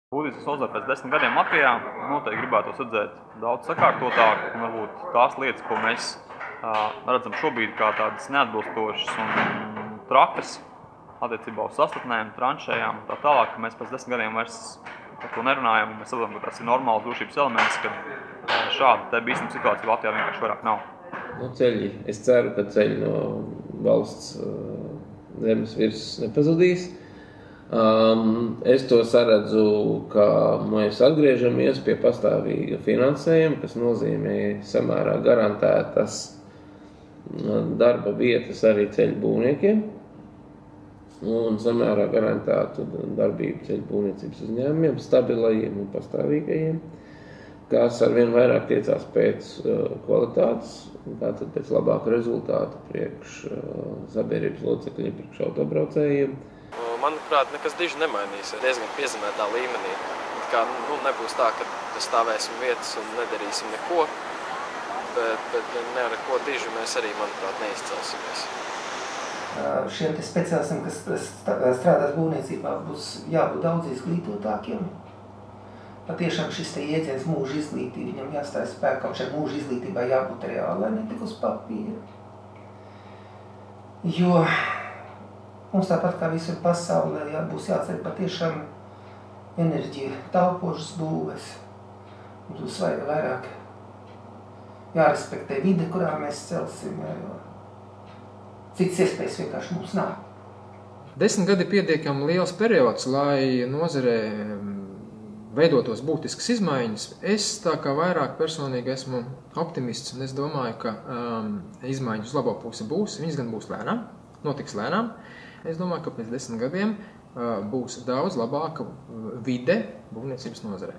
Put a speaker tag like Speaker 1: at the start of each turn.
Speaker 1: Būvniecības nozare pēc 10 gadiem Latvijā noteikti gribētos redzēt daudz sakārtotāk, un varbūt tās lietas, ko mēs redzam šobrīd kā tādas neatbilstošas un trakas attiecībā uz sastatnēm, tranšējām un tā tālāk, ka mēs pēc 10 gadiem vairs par to nerunājam, un mēs saprotam, ka tas ir normāls drošības elements, ka šāda te bīstama situācija Latvijā vienkārši vairāk nav.
Speaker 2: Ceļi. Es ceru, ka ceļi no valsts zemes virsmas nepazudīs. Es to saredzu, ka mēs atgriežamies pie pastāvīga finansējuma, kas nozīmē samērā garantētas darba vietas arī ceļu būvniekiem un samērā garantētu darbību ceļu būvniecības uzņēmumiem, stabilajiem un pastāvīgajiem, kas arvien vairāk tiecās pēc kvalitātes, tātad pēc labāka rezultāta priekš sabiedrības locekļiem, priekš autobraucējiem.
Speaker 3: Manuprāt, nekas diži nemainīsies diezgan piezemētā līmenī. Kā, nebūs tā, ka stāvēsim vietas un nedarīsim neko, bet ne ar ko diži mēs arī, manuprāt, neizcelsimies.
Speaker 4: Šiem speciālistiem, kas strādās būvniecībā, būs jābūt daudz izglītotākiem. Patiešām šis jēdziens mūža izglītība, viņam jāstāj spēkā, un šai mūža izglītībai jābūt reālai, ne tik uz papīra. Jo mums tāpat kā visur pasaulē būs jāceļ patiešām enerģija taupošas būves. Mums būs vairāk jārespektē vide, kurā mēs celsim, jo citas iespējas vienkārši mums nav.
Speaker 5: 10 gadi ir pietiekami liels periods, lai nozarē veidotos būtiskas izmaiņas. Es tā kā vairāk personīgi esmu optimists, un es domāju, ka izmaiņas uz labo pusi būs. Viņas gan būs lēnām, notiks lēnām. Es domāju, ka pēc 10 gadiem būs daudz labāka vide būvniecības nozarē.